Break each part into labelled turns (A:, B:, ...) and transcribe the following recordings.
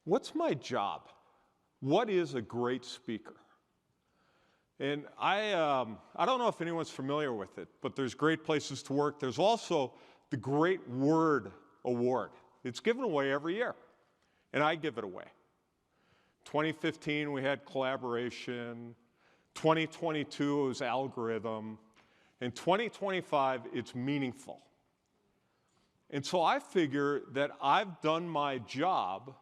A: What's my job? What is a great speaker? And I don't know if anyone's familiar with it, but there's great places to work. There's also the Great Word Award. It's given away every year, and I give it away. 2015, we had collaboration. 2022, it was algorithm. In 2025, it's meaningful. And so I figure that I've done my job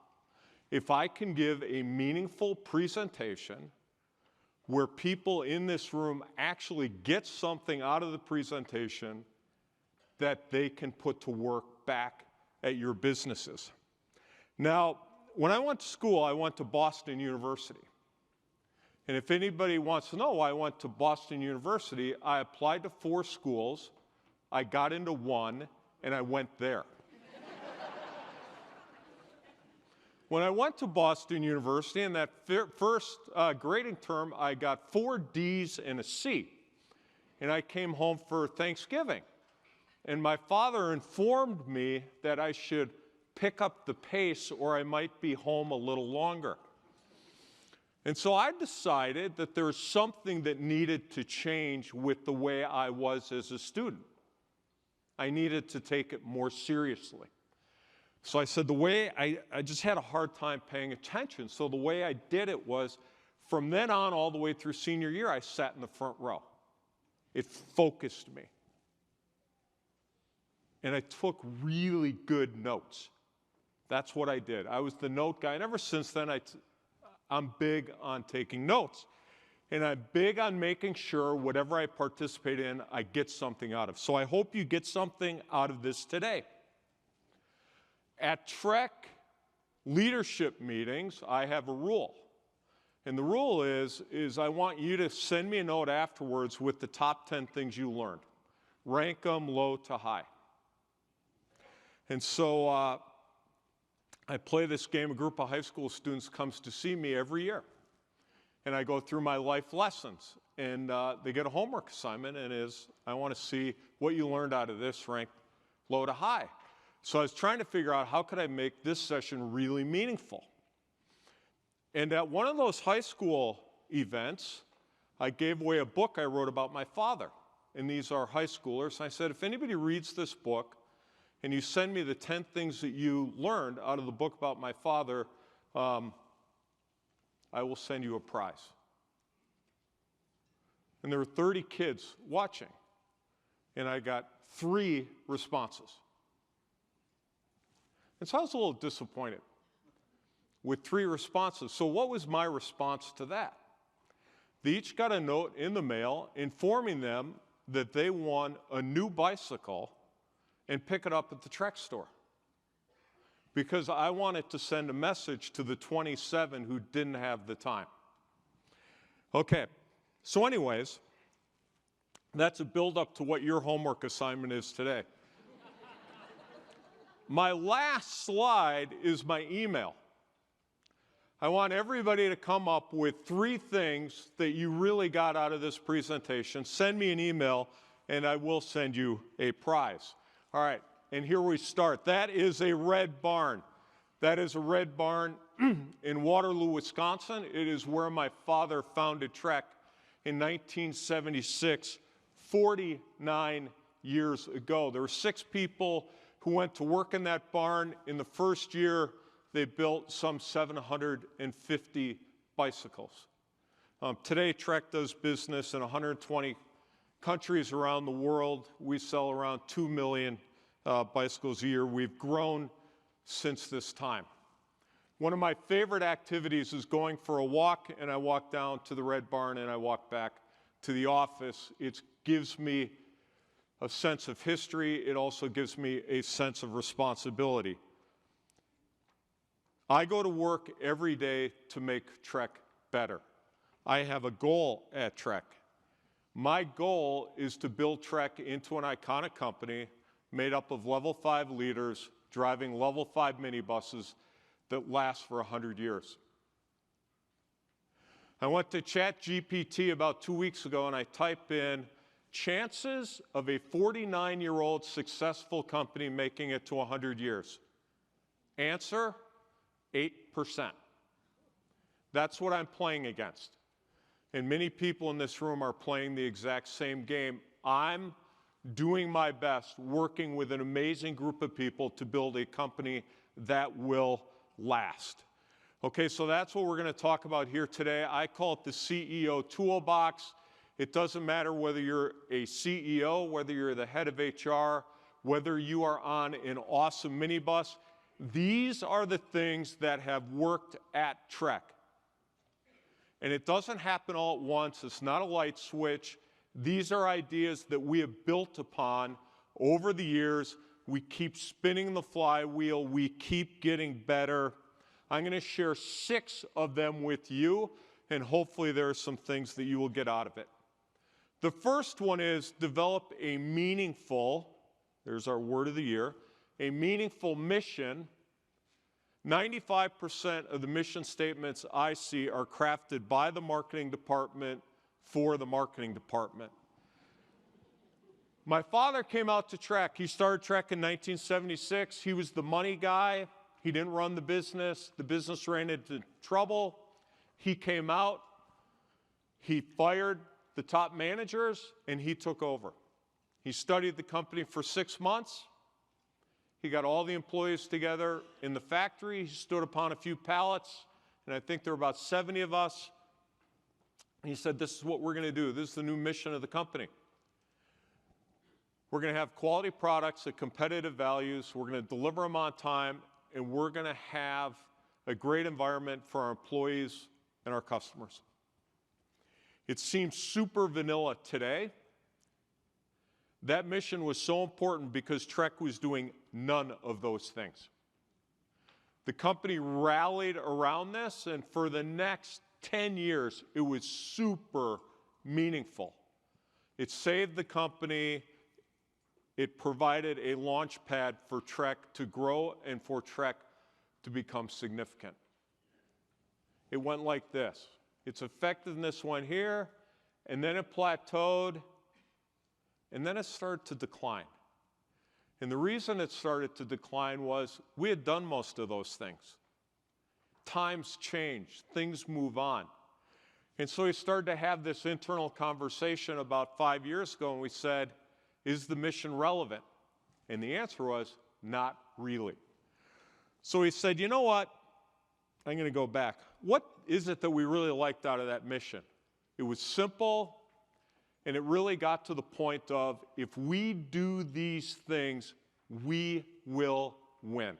A: if I can give a meaningful presentation where people in this room actually get something out of the presentation that they can put to work back at your businesses. Now, when I went to school, I went to Boston University. And if anybody wants to know why I went to Boston University, I applied to 4 schools, I got into 1, and I went there. When I went to Boston University, in that first grading term, I got 4 D's and a C. And I came home for Thanksgiving. And my father informed me that I should pick up the pace or I might be home a little longer. And so I decided that there was something that needed to change with the way I was as a student. I needed to take it more seriously. So I said the way I just had a hard time paying attention. So the way I did it was from then on all the way through senior year, I sat in the front row. It focused me. And I took really good notes. That's what I did. I was the note guy. And ever since then, I'm big on taking notes. And I'm big on making sure whatever I participate in, I get something out of. So I hope you get something out of this today. At Trek leadership meetings, I have a rule. And the rule is I want you to send me a note afterwards with the top 10 things you learned. Rank them low to high. And so I play this game. A group of high school students comes to see me every year. And I go through my life lessons. And they get a homework assignment, and I want to see what you learned out of this, ranked low to high. So I was trying to figure out how could I make this session really meaningful. And at one of those high school events, I gave away a book I wrote about my father. And these are high schoolers. And I said, if anybody reads this book and you send me the 10 things that you learned out of the book about my father, I will send you a prize. And there were 30 kids watching. And I got 3 responses. And so I was a little disappointed with 3 responses. So what was my response to that? They each got a note in the mail informing them that they won a new bicycle and pick it up at the Trek store. Because I wanted to send a message to the 27 who didn't have the time. Okay, so anyways, that's a build-up to what your homework assignment is today. My last slide is my email. I want everybody to come up with 3 things that you really got out of this presentation. Send me an email, and I will send you a prize. All right, and here we start. That is a red barn. That is a red barn in Waterloo, Wisconsin. It is where my father founded Trek in 1976, 49 years ago. There were 6 people who went to work in that barn. In the first year, they built some 750 bicycles. Today, Trek does business in 120 countries around the world. We sell around 2 million bicycles a year. We've grown since this time. One of my favorite activities is going for a walk, and I walk down to the red barn and I walk back to the office. It gives me a sense of history. It also gives me a sense of responsibility. I go to work every day to make Trek better. I have a goal at Trek. My goal is to build Trek into an iconic company made up of level 5 leaders driving level 5 minibuses that last for 100 years. I went to ChatGPT about 2 weeks ago and I typed in chances of a 49-year-old successful company making it to 100 years. Answer, 8%. That's what I'm playing against. And many people in this room are playing the exact same game. I'm doing my best, working with an amazing group of people to build a company that will last. Okay, so that's what we're going to talk about here today. I call it the CEO Toolbox. It doesn't matter whether you're a CEO, whether you're the head of HR, whether you are on an awesome minibus. These are the things that have worked at Trek. And it doesn't happen all at once. It's not a light switch. These are ideas that we have built upon over the years. We keep spinning the flywheel. We keep getting better. I'm going to share 6 of them with you, and hopefully there are some things that you will get out of it. The first one is develop a meaningful, there's our word of the year, a meaningful mission. 95% of the mission statements I see are crafted by the marketing department for the marketing department. My father came out to Trek. He started Trek in 1976. He was the money guy. He didn't run the business. The business ran into trouble. He came out. He fired the top managers, and he took over. He studied the company for 6 months. He got all the employees together in the factory. He stood upon a few pallets, and I think there were about 70 of us. He said, this is what we're going to do. This is the new mission of the company. We're going to have quality products at competitive values. We're going to deliver them on time, and we're going to have a great environment for our employees and our customers. It seems super vanilla today. That mission was so important because Trek was doing none of those things. The company rallied around this, and for the next 10 years, it was super meaningful. It saved the company. It provided a launch pad for Trek to grow and for Trek to become significant. It went like this. Its effectiveness went here, and then it plateaued, and then it started to decline. And the reason it started to decline was we had done most of those things. Times change, things move on. And so we started to have this internal conversation about 5 years ago, and we said, is the mission relevant? And the answer was, not really. So we said, you know what? I'm going to go back. What is it that we really liked out of that mission? It was simple, and it really got to the point of, if we do these things, we will win.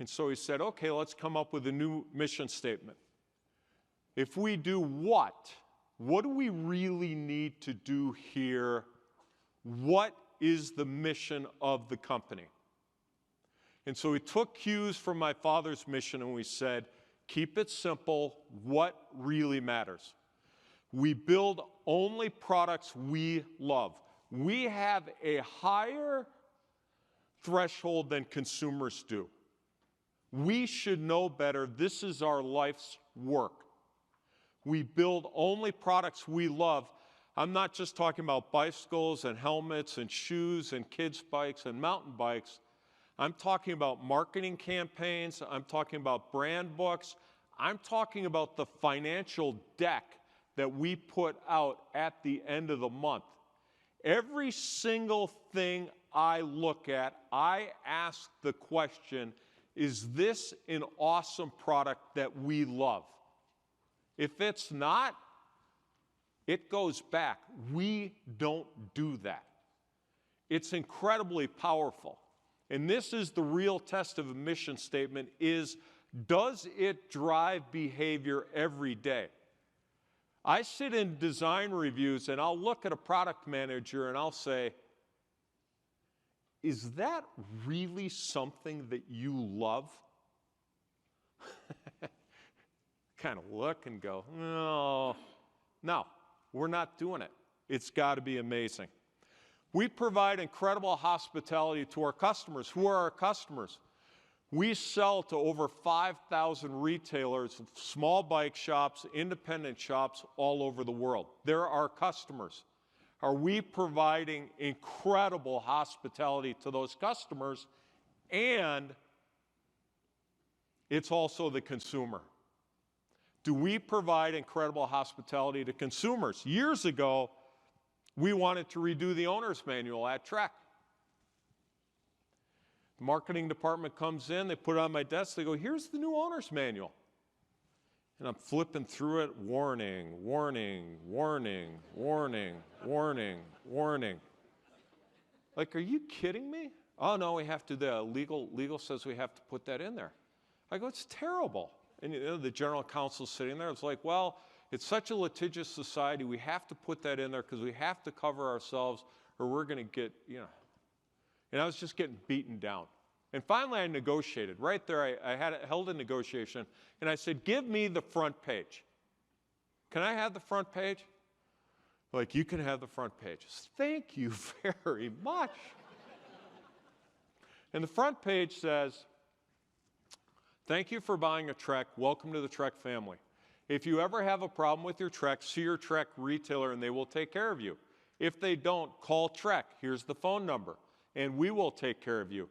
A: And so he said, okay, let's come up with a new mission statement. If we do what do we really need to do here? What is the mission of the company? And so we took cues from my father's mission and we said, keep it simple. What really matters? We build only products we love. We have a higher threshold than consumers do. We should know better. This is our life's work. We build only products we love. I'm not just talking about bicycles and helmets and shoes and kids' bikes and mountain bikes. I'm talking about marketing campaigns. I'm talking about brand books. I'm talking about the financial deck that we put out at the end of the month. Every single thing I look at, I ask the question, is this an awesome product that we love? If it's not, it goes back. We don't do that. It's incredibly powerful. And this is the real test of a mission statement, is does it drive behavior every day? I sit in design reviews and I'll look at a product manager and I'll say, is that really something that you love? Kind of look and go, no, we're not doing it. It's got to be amazing. We provide incredible hospitality to our customers. Who are our customers? We sell to over 5,000 retailers, small bike shops, independent shops all over the world. They're our customers. Are we providing incredible hospitality to those customers? And it's also the consumer. Do we provide incredible hospitality to consumers? Years ago, we wanted to redo the owner's manual at Trek. The marketing department comes in, they put it on my desk, they go, here's the new owner's manual. And I'm flipping through it, warning, warning, warning, warning, warning, warning. Like, are you kidding me? Oh no, we have to, the legal says we have to put that in there. I go, it's terrible. And you know, the general counsel's sitting there, it's like, well, it's such a litigious society, we have to put that in there because we have to cover ourselves or we're going to get, you know. And I was just getting beaten down. And finally I negotiated. Right there, I held a negotiation, and I said, give me the front page. Can I have the front page? Like, you can have the front page. Thank you very much. And the front page says, thank you for buying a Trek. Welcome to the Trek family. If you ever have a problem with your Trek, see your Trek retailer and they will take care of you. If they don't, call Trek. Here's the phone number, and we will take care of you.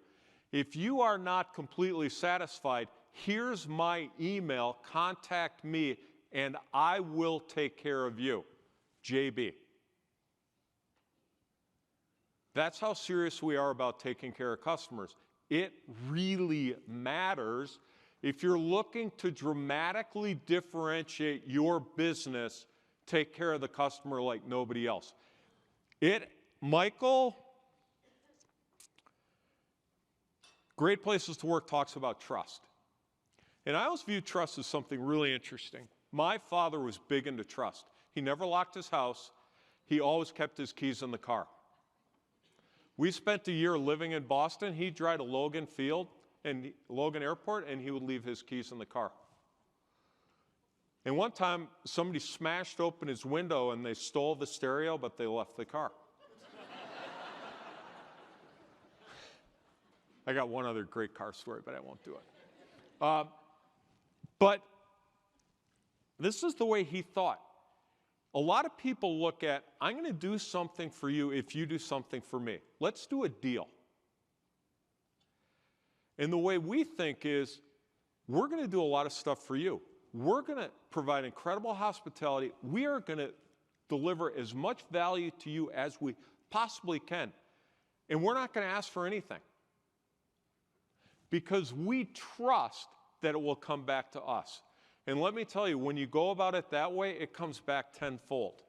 A: If you are not completely satisfied, here's my email. Contact me, and I will take care of you. JB. That's how serious we are about taking care of customers. It really matters. If you're looking to dramatically differentiate your business, take care of the customer like nobody else. Michael, Great Places to Work talks about trust. And I always view trust as something really interesting. My father was big into trust. He never locked his house. He always kept his keys in the car. We spent a year living in Boston. He'd drive to Logan Airport, and he would leave his keys in the car. And one time, somebody smashed open his window, and they stole the stereo, but they left the car. I got one other great car story, but I won't do it. But this is the way he thought. A lot of people look at, I'm going to do something for you if you do something for me. Let's do a deal. And the way we think is, we're going to do a lot of stuff for you. We're going to provide incredible hospitality. We are going to deliver as much value to you as we possibly can. And we're not going to ask for anything. Because we trust that it will come back to us. And let me tell you, when you go about it that way, it comes back tenfold.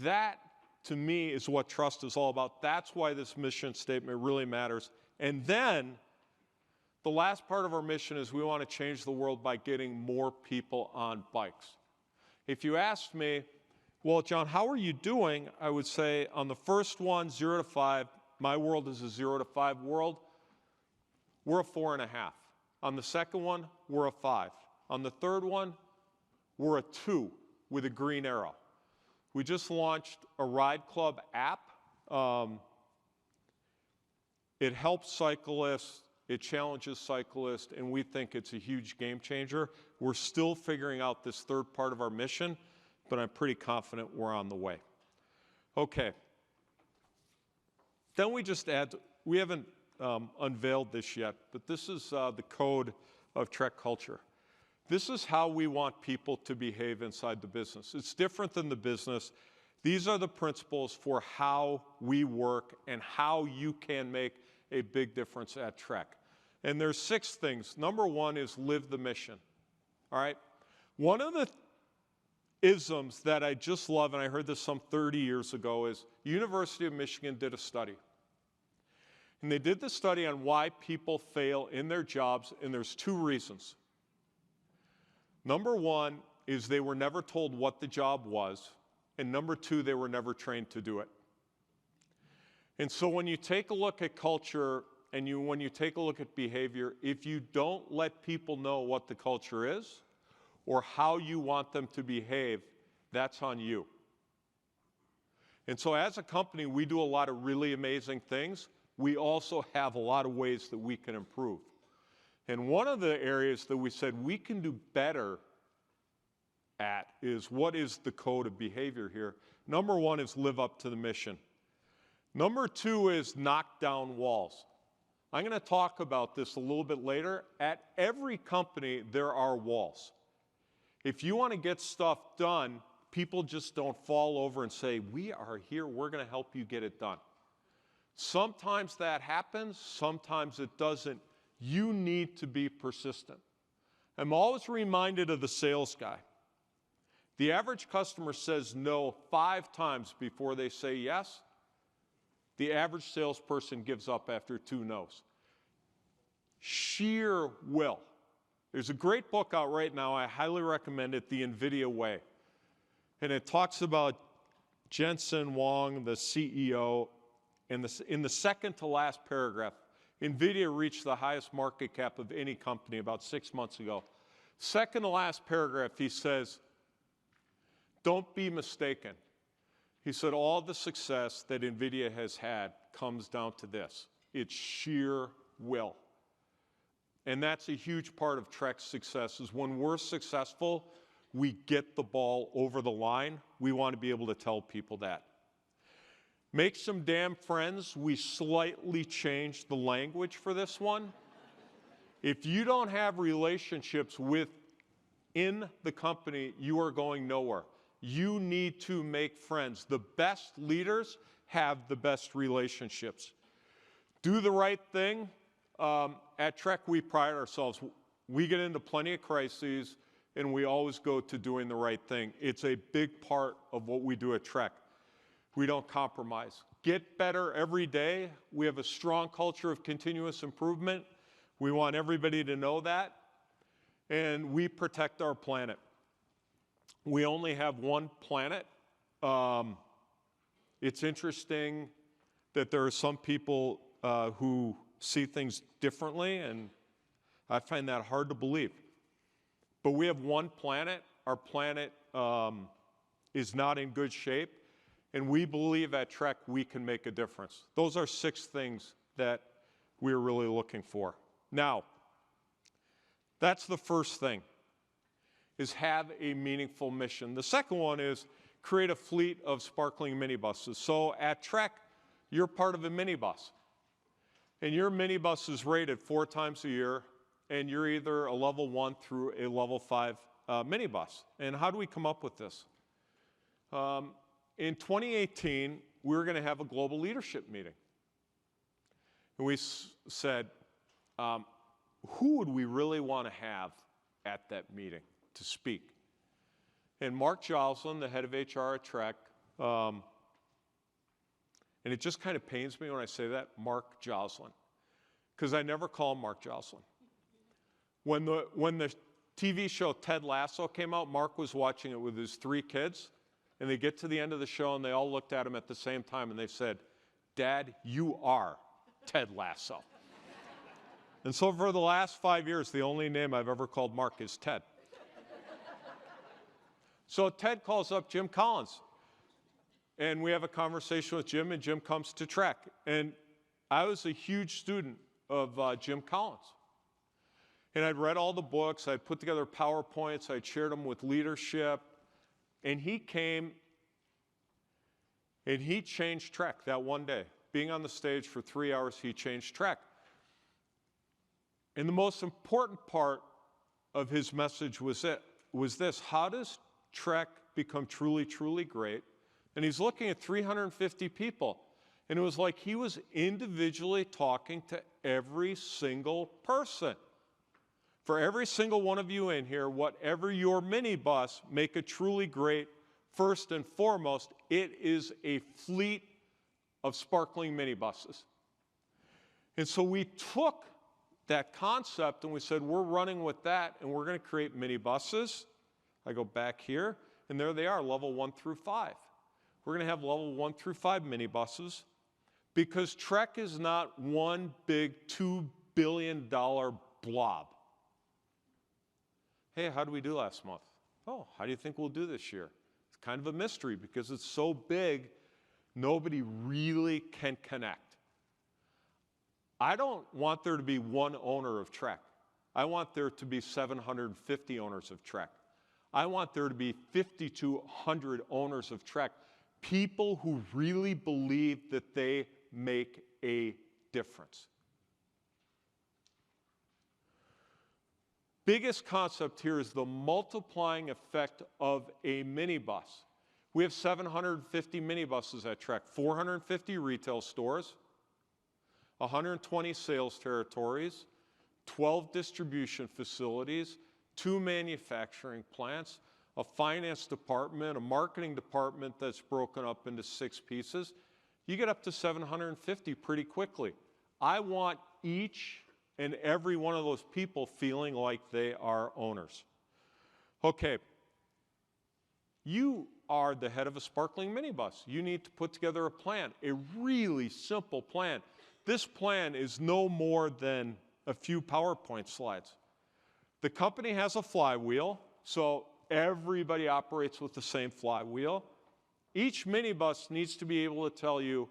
A: That, to me, is what trust is all about. That's why this mission statement really matters. And then, the last part of our mission is we want to change the world by getting more people on bikes. If you asked me, well, John, how are you doing? I would say on the first one, 0 to 5, my world is a 0 to 5 world. We're a 4.5. On the second one, we're a 5. On the third one, we're a 2 with a green arrow. We just launched a Ride Club app. It helps cyclists, it challenges cyclists, and we think it's a huge game changer. We're still figuring out this third part of our mission, but I'm pretty confident we're on the way. Okay. Then we just add, we haven't unveiled this yet, but this is the code of Trek culture. This is how we want people to behave inside the business. It's different than the business. These are the principles for how we work and how you can make a big difference at Trek. And there's 6 things. Number 1 is live the mission. All right? One of the isms that I just love, and I heard this some 30 years ago, is University of Michigan did a study. And they did the study on why people fail in their jobs, and there's 2 reasons. Number 1 is they were never told what the job was, and number 2, they were never trained to do it. And so when you take a look at culture and when you take a look at behavior, if you don't let people know what the culture is or how you want them to behave, that's on you. And so as a company, we do a lot of really amazing things. We also have a lot of ways that we can improve. And one of the areas that we said we can do better at is, what is the code of behavior here? Number 1 is live up to the mission. Number 2 is knock down walls. I'm going to talk about this a little bit later. At every company, there are walls. If you want to get stuff done, people just don't fall over and say, we are here, we're going to help you get it done. Sometimes that happens, sometimes it doesn't. You need to be persistent. I'm always reminded of the sales guy. The average customer says no 5 times before they say yes. The average salesperson gives up after 2 no's. Sheer will. There's a great book out right now, I highly recommend it, The NVIDIA Way. And it talks about Jensen Huang, the CEO, and in the second to last paragraph, NVIDIA reached the highest market cap of any company about 6 months ago. Second to last paragraph, he says, don't be mistaken. He said all the success that NVIDIA has had comes down to this. It's sheer will. And that's a huge part of Trek's success is when we're successful, we get the ball over the line. We want to be able to tell people that. Make some damn friends. We slightly changed the language for this one. If you don't have relationships within the company, you are going nowhere. You need to make friends. The best leaders have the best relationships. Do the right thing. At Trek, we pride ourselves. We get into plenty of crises, and we always go to doing the right thing. It's a big part of what we do at Trek. We don't compromise. Get better every day. We have a strong culture of continuous improvement. We want everybody to know that. And we protect our planet. We only have one planet. It's interesting that there are some people who see things differently, and I find that hard to believe. But we have one planet. Our planet is not in good shape, and we believe at Trek we can make a difference. Those are 6 things that we're really looking for. Now, that's the first thing, is have a meaningful mission. The second one is create a fleet of sparkling minibuses. So at Trek, you're part of a minibus. And your minibus is rated 4 times a year, and you're either a level 1 through a level 5 minibus. And how do we come up with this? In 2018, we were going to have a global leadership meeting. And we said, who would we really want to have at that meeting to speak? And Mark Joslin, the head of HR at Trek, and it just kind of pains me when I say that, Mark Joslin, because I never call him Mark Joslin. When the TV show Ted Lasso came out, Mark was watching it with his 3 kids, and they get to the end of the show, and they all looked at him at the same time, and they said, Dad, you are Ted Lasso. And so for the last 5 years, the only name I've ever called Mark is Ted. So Ted calls up Jim Collins. And we have a conversation with Jim, and Jim comes to Trek. And I was a huge student of Jim Collins. And I'd read all the books, I'd put together PowerPoints, I'd shared them with leadership. And he came, and he changed Trek that one day. Being on the stage for 3 hours, he changed Trek. And the most important part of his message was this: how does Trek become truly, truly great? And he's looking at 350 people. And it was like he was individually talking to every single person. For every single one of you in here, whatever your minibus, make it truly great. First and foremost, it is a fleet of sparkling minibuses. And so we took that concept and we said, we're running with that, and we're going to create minibuses. I go back here, and there they are, level 1 through 5. We're going to have level 1 through 5 minibuses because Trek is not one big $2 billion blob. Hey, how did we do last month? Oh, how do you think we'll do this year? It's kind of a mystery because it's so big, nobody really can connect. I don't want there to be one owner of Trek. I want there to be 750 owners of Trek. I want there to be 5,200 owners of Trek. People who really believe that they make a difference. biggest concept here is the multiplying effect of a minibus. We have 750 minibuses at Trek, 450 retail stores, 120 sales territories, 12 distribution facilities, 2 manufacturing plants, a finance department, a marketing department that's broken up into 6 pieces. You get up to 750 pretty quickly. I want each and every one of those people feeling like they are owners. Okay, you are the head of a sparkling minibus. You need to put together a plan, a really simple plan. This plan is no more than a few PowerPoint slides. The company has a flywheel, so everybody operates with the same flywheel. Each minibus needs to be able to tell you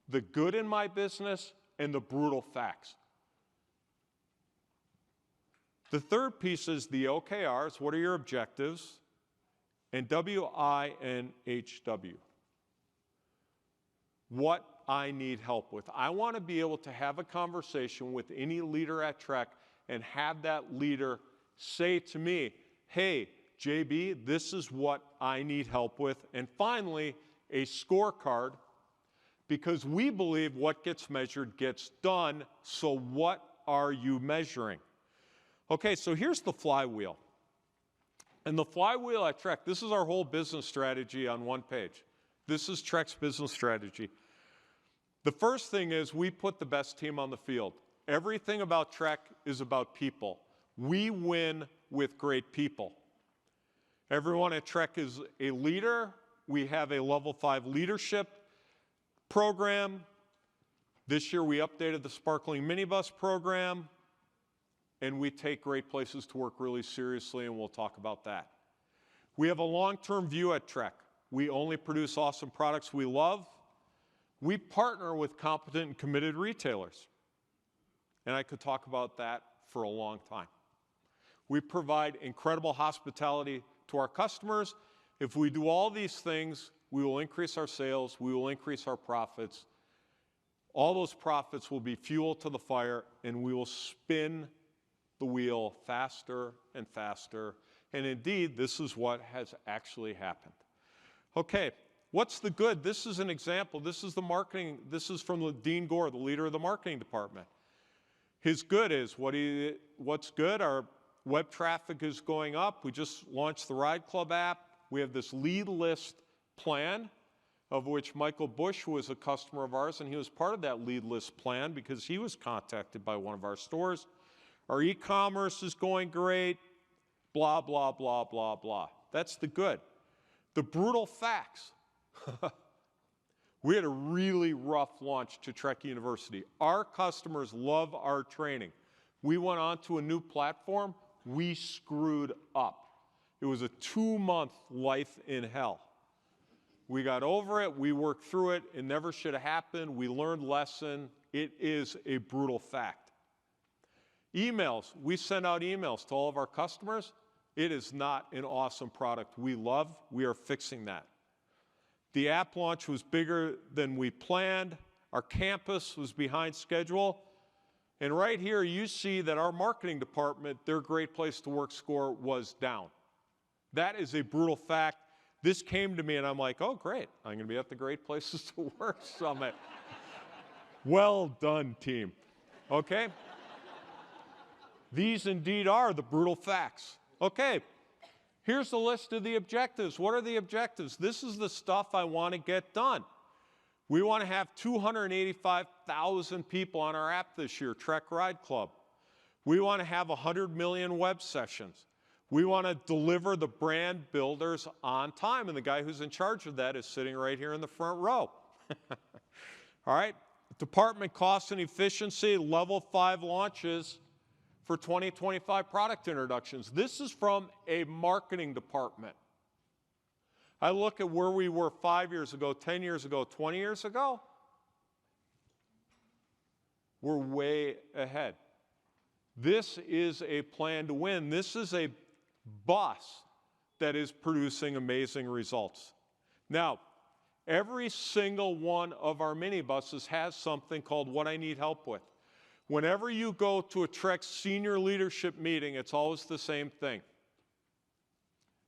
A: the good in my business and the brutal facts. The third piece is the OKRs, what are your objectives, and WINHW, what I need help with. I want to be able to have a conversation with any leader at Trek and have that leader say to me, hey, JB, this is what I need help with. And finally, a scorecard, because we believe what gets measured gets done, so what are you measuring? Okay, so here's the flywheel. And the flywheel at Trek, this is our whole business strategy on one page. This is Trek's business strategy. The first thing is we put the best team on the field. Everything about Trek is about people. We win with great people. Everyone at Trek is a leader. We have a level 5 leadership program. This year we updated the Sparkling Minibus program, and we take Great Places to Work really seriously, and we'll talk about that. We have a long-term view at Trek. We only produce awesome products we love. We partner with competent and committed retailers, and I could talk about that for a long time. We provide incredible hospitality to our customers. If we do all these things, we will increase our sales, we will increase our profits. All those profits will be fuel to the fire, and we will spin the wheel faster and faster. And indeed, this is what has actually happened. Okay, what's the good? This is an example. This is the marketing. This is from Dean Gore, the leader of the marketing department. His good is, what's good? Our web traffic is going up. We just launched the Ride Club app. We have this lead list plan, of which Michael Bush was a customer of ours, and he was part of that lead list plan because he was contacted by one of our stores. Our e-commerce is going great, blah, blah, blah, blah, blah. That's the good. The brutal facts. We had a really rough launch to Trek University. Our customers love our training. We went on to a new platform. We screwed up. It was a 2-month life in hell. We got over it. We worked through it. It never should have happened. We learned lesson. It is a brutal fact. Emails. We send out emails to all of our customers. It is not an awesome product we love. We are fixing that. The app launch was bigger than we planned. Our campus was behind schedule. And right here, you see that our marketing department, their Great Place to Work score was down. That is a brutal fact. This came to me, and I'm like, oh, great. I'm going to be at the Great Places to Work Summit. Well done, team. Okay? These indeed are the brutal facts. Okay. Here's the list of the objectives. What are the objectives? This is the stuff I want to get done. We want to have 285,000 people on our app this year, Trek Ride Club. We want to have 100 million web sessions. We want to deliver the brand builders on time, and the guy who's in charge of that is sitting right here in the front row. All right, department cost and efficiency, level 5 launches for 2025 product introductions. This is from a marketing department. I look at where we were 5 years ago, 10 years ago, 20 years ago. We're way ahead. This is a plan to win. This is a bus that is producing amazing results. Now, every single one of our minibuses has something called What I Need Help With. Whenever you go to a Trek senior leadership meeting, it's always the same thing.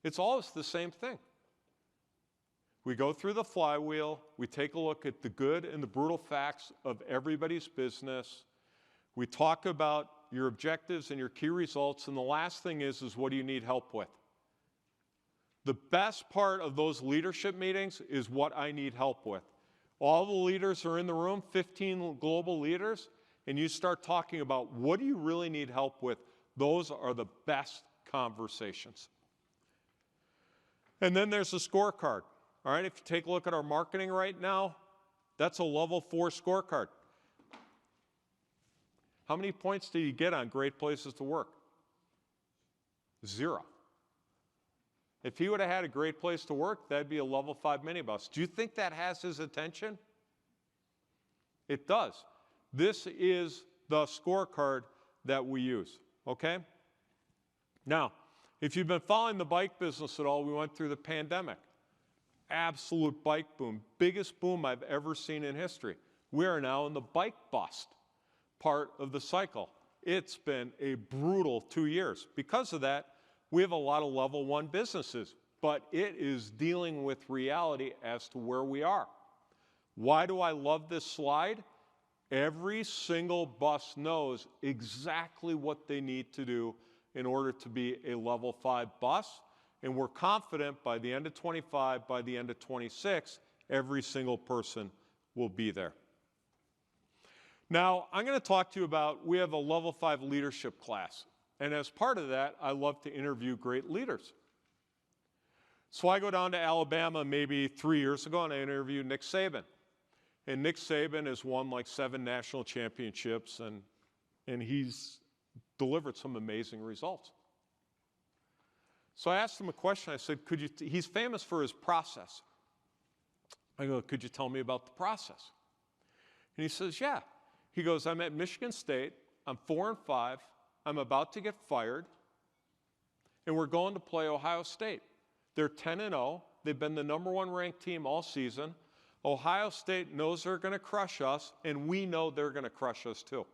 A: It's always the same thing. We go through the flywheel, we take a look at the good and the brutal facts of everybody's business, we talk about your objectives and your key results, and the last thing is what do you need help with? The best part of those leadership meetings is what I need help with. All the leaders are in the room, 15 global leaders, and you start talking about what do you really need help with. Those are the best conversations. And then there's a scorecard. All right, if you take a look at our marketing right now, that's a level 4 scorecard. How many points do you get on great places to work? 0. If he would have had a great place to work, that'd be a level 5 minibus. Do you think that has his attention? It does. This is the scorecard that we use, okay? Now, if you've been following the bike business at all, we went through the pandemic. Absolute bike boom, biggest boom I've ever seen in history. We are now in the bike bust part of the cycle. It's been a brutal 2 years. Because of that, we have a lot of level 1 businesses, but it is dealing with reality as to where we are. Why do I love this slide? Every single bus knows exactly what they need to do in order to be a level 5 bus. And we're confident by the end of 25, by the end of 26, every single person will be there. Now, I'm going to talk to you about, we have a level 5 leadership class. And as part of that, I love to interview great leaders. So I go down to Alabama maybe 3 years ago and I interviewed Nick Saban. And Nick Saban has won like 7 national championships and he's delivered some amazing results. So I asked him a question. I said, he's famous for his process. I go, could you tell me about the process? And he says, yeah. He goes, I'm at Michigan State. I'm 4-5. I'm about to get fired. And we're going to play Ohio State. They're 10-0. They've been the #1 ranked team all season. Ohio State knows they're going to crush us, and we know they're going to crush us too.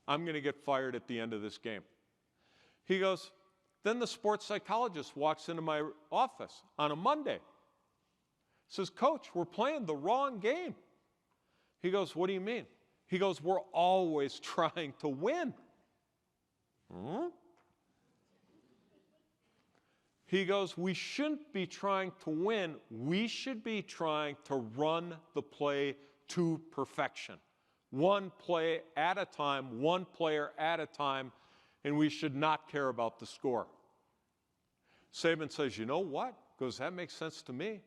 A: I'm going to get fired at the end of this game. He goes, then the sports psychologist walks into my office on a Monday. Says, Coach, we're playing the wrong game. He goes, what do you mean? He goes, we're always trying to win. He goes, we shouldn't be trying to win. We should be trying to run the play to perfection. One play at a time, one player at a time, and we should not care about the score. Saban says, you know what? Goes, that makes sense to me.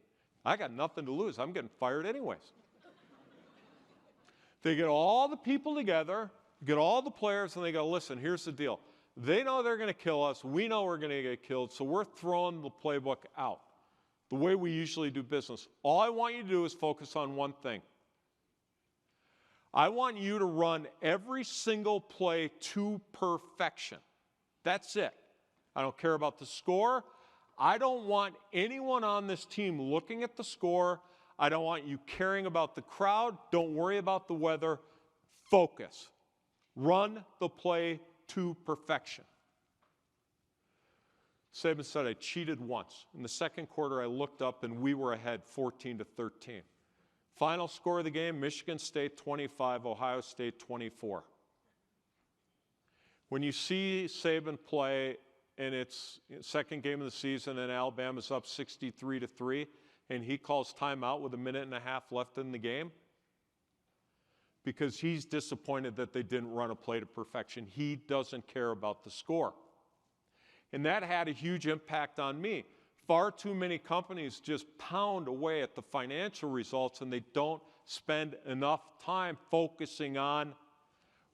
A: I got nothing to lose. I'm getting fired anyways. They get all the people together, get all the players, and they go, listen, here's the deal. They know they're going to kill us. We know we're going to get killed, so we're throwing the playbook out the way we usually do business. All I want you to do is focus on one thing. I want you to run every single play to perfection. That's it. I don't care about the score. I don't want anyone on this team looking at the score. I don't want you caring about the crowd. Don't worry about the weather. Focus. Run the play to perfection. Saban said I cheated once. In the second quarter, I looked up and we were ahead 14-13. Final score of the game, Michigan State 25, Ohio State 24. When you see Saban play and it's second game of the season and Alabama's up 63-3 and he calls timeout with 1.5 minutes left in the game because he's disappointed that they didn't run a play to perfection. He doesn't care about the score. And that had a huge impact on me. Far too many companies just pound away at the financial results and they don't spend enough time focusing on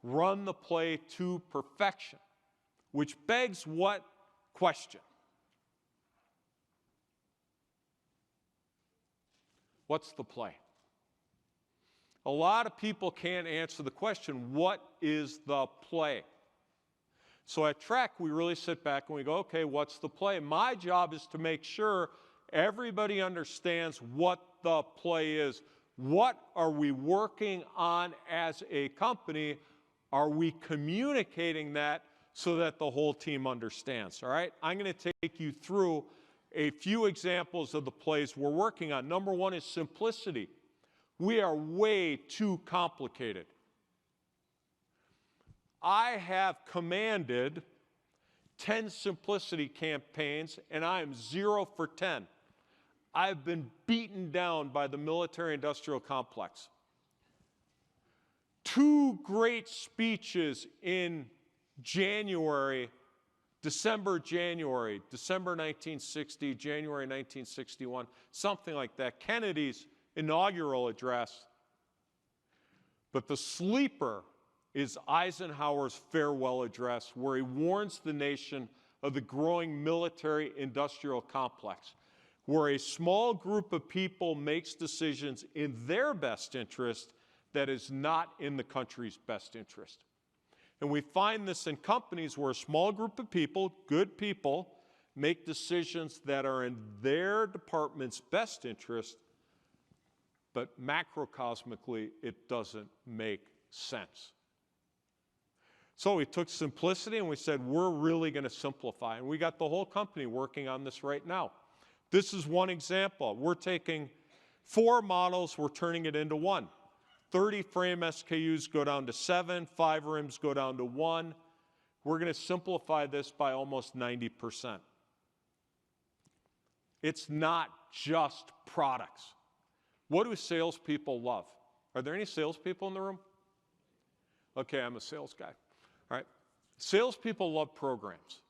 A: run the play to perfection, which begs what question? What's the play? A lot of people can't answer the question, what is the play? So at Trek, we really sit back and we go, okay, what's the play? My job is to make sure everybody understands what the play is. What are we working on as a company? Are we communicating that so that the whole team understands? All right, I'm going to take you through a few examples of the plays we're working on. Number one is simplicity. We are way too complicated. I have commanded 10 simplicity campaigns, and I am 0 for 10. I've been beaten down by the military-industrial complex. 2 great speeches in January 1960, January 1961, something like that. Kennedy's inaugural address. But the sleeper is Eisenhower's farewell address, where he warns the nation of the growing military-industrial complex, where a small group of people makes decisions in their best interest that is not in the country's best interest. And we find this in companies where a small group of people, good people, make decisions that are in their department's best interest, but macrocosmically, it doesn't make sense. So we took simplicity and we said, we're really going to simplify. And we got the whole company working on this right now. This is one example. We're taking 4 models, we're turning it into 1. 30 frame SKUs go down to 7, 5 rims go down to 1. We're going to simplify this by almost 90%. It's not just products. What do salespeople love? Are there any salespeople in the room? Okay, I'm a sales guy. All right. Salespeople love programs.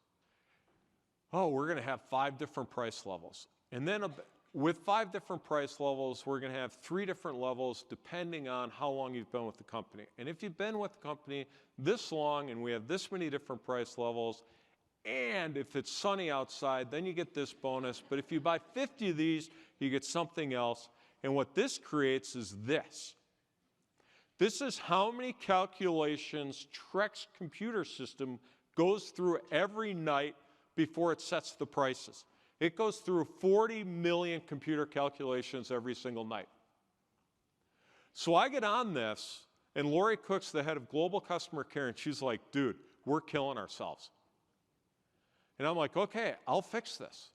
A: Oh, we're going to have 5 different price levels. And then with 5 different price levels, we're going to have 3 different levels depending on how long you've been with the company. And if you've been with the company this long and we have this many different price levels, and if it's sunny outside, then you get this bonus. But if you buy 50 of these, you get something else. And what this creates is this. This is how many calculations Trek's computer system goes through every night before it sets the prices. It goes through 40 million computer calculations every single night. So I get on this, and Lori Cook's the head of global customer care, and she's like, dude, we're killing ourselves. And I'm like, okay, I'll fix this.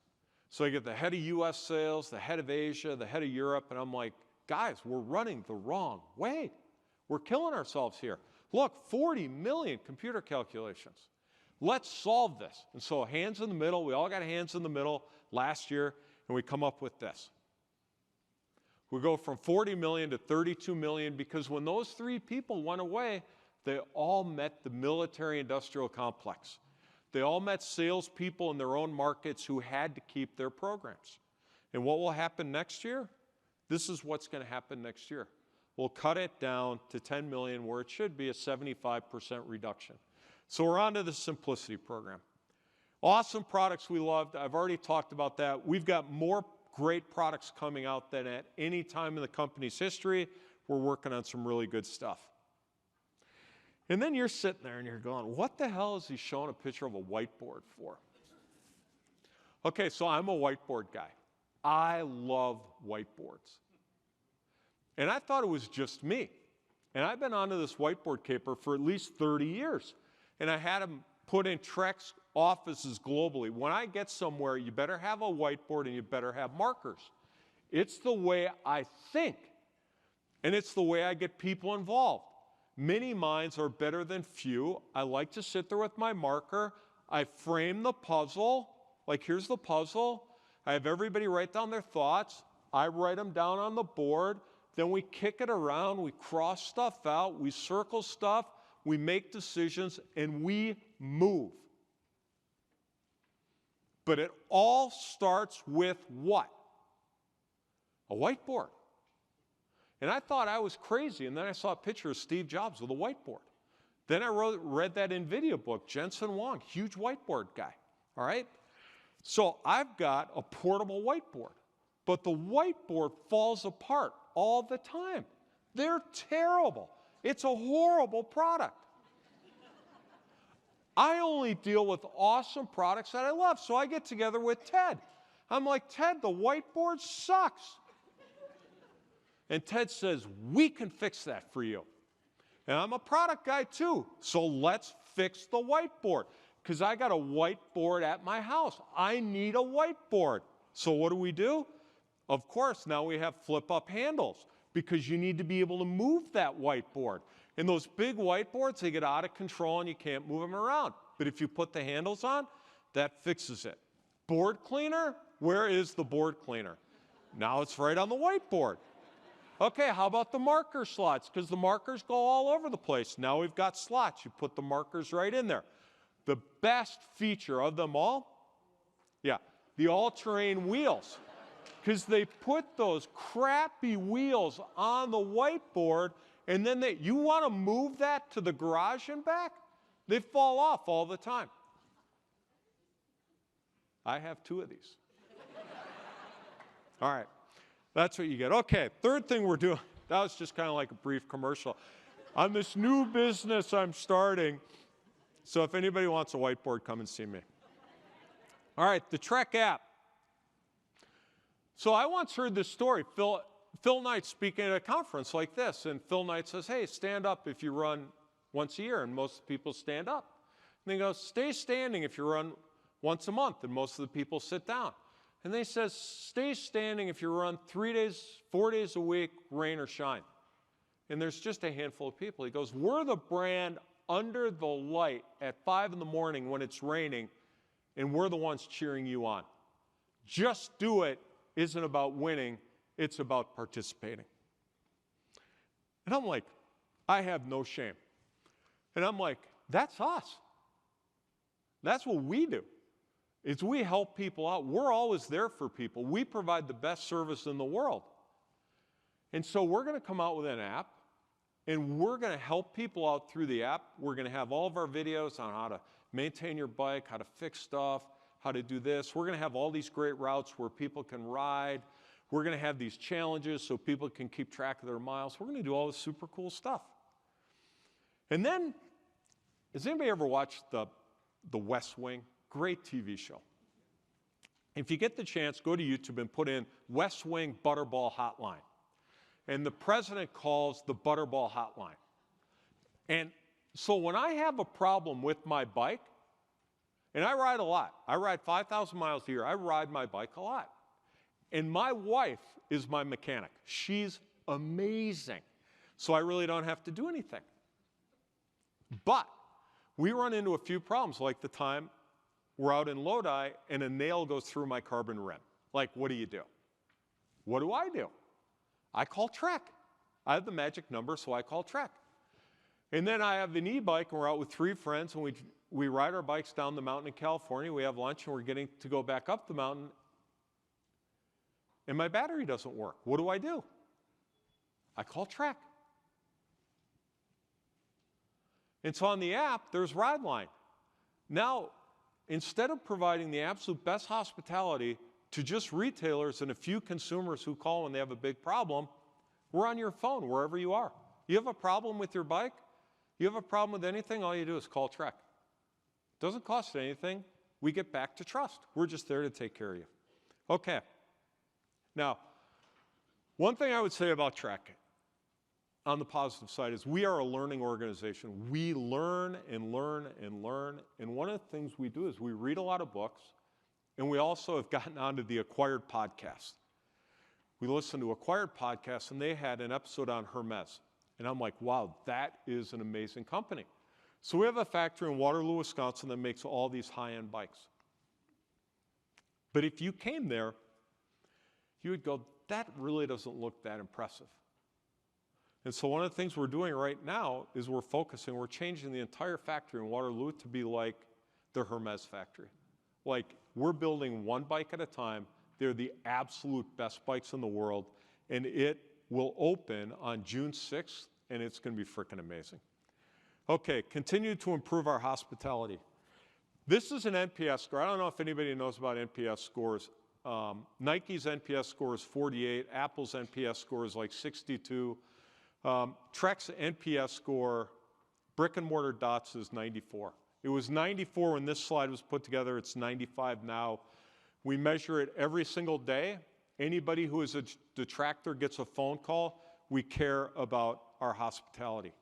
A: So I get the head of US sales, the head of Asia, the head of Europe, and I'm like, guys, we're running the wrong way. We're killing ourselves here. Look, 40 million computer calculations. Let's solve this. And so hands in the middle, we all got hands in the middle last year, and we come up with this. We go from 40 million to 32 million because when those 3 people went away, they all met the military-industrial complex. They all met salespeople in their own markets who had to keep their programs. And what will happen next year? This is what's going to happen next year. We'll cut it down to 10 million where it should be a 75% reduction. So we're on to the Simplicity program. Awesome products we loved. I've already talked about that. We've got more great products coming out than at any time in the company's history. We're working on some really good stuff. And then you're sitting there and you're going, what the hell is he showing a picture of a whiteboard for? Okay, so I'm a whiteboard guy. I love whiteboards. And I thought it was just me. And I've been onto this whiteboard caper for at least 30 years. And I had them put in Trek's offices globally. When I get somewhere, you better have a whiteboard and you better have markers. It's the way I think. And it's the way I get people involved. Many minds are better than few. I like to sit there with my marker. I frame the puzzle. Like, here's the puzzle. I have everybody write down their thoughts. I write them down on the board. Then we kick it around. We cross stuff out. We circle stuff. We make decisions, and we move. But it all starts with what? A whiteboard. And I thought I was crazy, and then I saw a picture of Steve Jobs with a whiteboard. Then I read that NVIDIA book, Jensen Huang, huge whiteboard guy, all right? So I've got a portable whiteboard, but the whiteboard falls apart all the time. They're terrible. It's a horrible product. I only deal with awesome products that I love, so I get together with Ted. I'm like, Ted, the whiteboard sucks. And Ted says, we can fix that for you. And I'm a product guy too. So let's fix the whiteboard. Because I got a whiteboard at my house. I need a whiteboard. So what do? Of course, now we have flip-up handles because you need to be able to move that whiteboard. And those big whiteboards, they get out of control and you can't move them around. But if you put the handles on, that fixes it. Board cleaner, where is the board cleaner? Now it's right on the whiteboard. Okay, how about the marker slots? Because the markers go all over the place. Now we've got slots. You put the markers right in there. The best feature of them all, yeah, the all-terrain wheels. Because they put those crappy wheels on the whiteboard, and then you want to move that to the garage and back? They fall off all the time. I have 2 of these. All right, that's what you get. Okay, third thing we're doing, that was just kind of like a brief commercial. On this new business I'm starting, so if anybody wants a whiteboard, come and see me. All right, the Trek app. So I once heard this story. Phil Knight speaking at a conference like this, and Phil Knight says, hey, stand up if you run once a year, and most people stand up. And he goes, stay standing if you run once a month, and most of the people sit down. And then he says, stay standing if you run 3 days, 4 days a week, rain or shine. And there's just a handful of people. He goes, we're the brand under the light at 5 in the morning when it's raining, and we're the ones cheering you on. Just do it isn't about winning, it's about participating. And I'm like, I have no shame. And I'm like, that's us. That's what we do. Is we help people out. We're always there for people. We provide the best service in the world. And so we're going to come out with an app, and we're going to help people out through the app. We're going to have all of our videos on how to maintain your bike, how to fix stuff, how to do this. We're going to have all these great routes where people can ride. We're going to have these challenges so people can keep track of their miles. We're going to do all this super cool stuff. And then, has anybody ever watched the West Wing? Great TV show. If you get the chance, go to YouTube and put in West Wing Butterball Hotline. And the president calls the Butterball Hotline. And so when I have a problem with my bike, and I ride a lot. I ride 5,000 miles a year. I ride my bike a lot. And my wife is my mechanic. She's amazing. So I really don't have to do anything. But we run into a few problems, like the time we're out in Lodi and a nail goes through my carbon rim. Like, what do? What do? I call Trek. I have the magic number, so I call Trek. And then I have an e-bike, and we're out with 3 friends, and we ride our bikes down the mountain in California. We have lunch, and we're getting to go back up the mountain, and my battery doesn't work. What do? I call Trek. And so on the app, there's Rideline. Now, instead of providing the absolute best hospitality to just retailers and a few consumers who call when they have a big problem, we're on your phone wherever you are. You have a problem with your bike? You have a problem with anything? All you do is call Trek. It doesn't cost anything. We get back to trust. We're just there to take care of you. Okay. Now, one thing I would say about Trek on the positive side is we are a learning organization. We learn and learn and learn. And one of the things we do is we read a lot of books, and we also have gotten onto the Acquired podcast. We listened to Acquired podcast, and they had an episode on Hermes. And I'm like, wow, that is an amazing company. So we have a factory in Waterloo, Wisconsin that makes all these high-end bikes. But if you came there, you would go, that really doesn't look that impressive. And so one of the things we're doing right now is we're changing the entire factory in Waterloo to be like the Hermes factory. Like, we're building one bike at a time. They're the absolute best bikes in the world, and it will open on June 6th, and it's going to be freaking amazing. Okay, continue to improve our hospitality. This is an NPS score. I don't know if anybody knows about NPS scores. Nike's NPS score is 48. Apple's NPS score is like 62. Trek's NPS score, brick and mortar dots, is 94. It was 94 when this slide was put together. It's 95 now. We measure it every single day. Anybody who is a detractor gets a phone call. We care about our hospitality.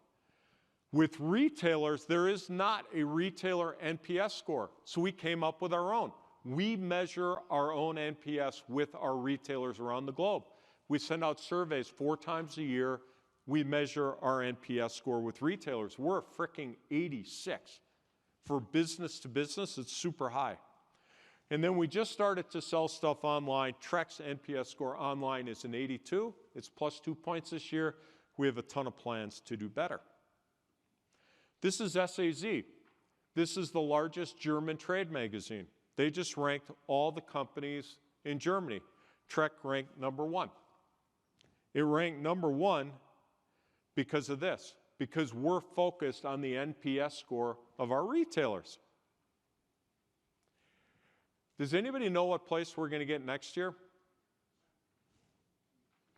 A: With retailers, there is not a retailer NPS score, so we came up with our own. We measure our own NPS with our retailers around the globe. We send out surveys 4 times a year. We measure our NPS score with retailers. We're a fricking 86. For business to business, it's super high. And then we just started to sell stuff online. Trek's NPS score online is an 82. It's plus 2 points this year. We have a ton of plans to do better. This is SAZ. This is the largest German trade magazine. They just ranked all the companies in Germany. Trek ranked #1. It ranked #1 because of this, because we're focused on the NPS score of our retailers. Does anybody know what place we're going to get next year?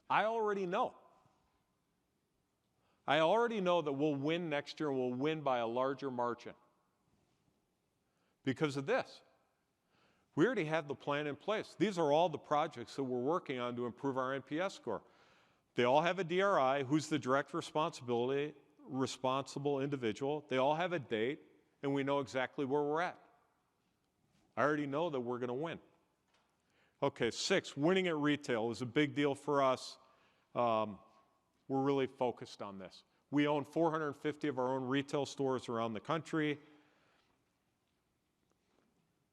A: I already know. I already know that we'll win next year and we'll win by a larger margin because of this. We already have the plan in place. These are all the projects that we're working on to improve our NPS score. They all have a DRI, who's the direct responsible individual. They all have a date, and we know exactly where we're at. I already know that we're going to win. Okay, 6, winning at retail is a big deal for us. We're really focused on this. We own 450 of our own retail stores around the country.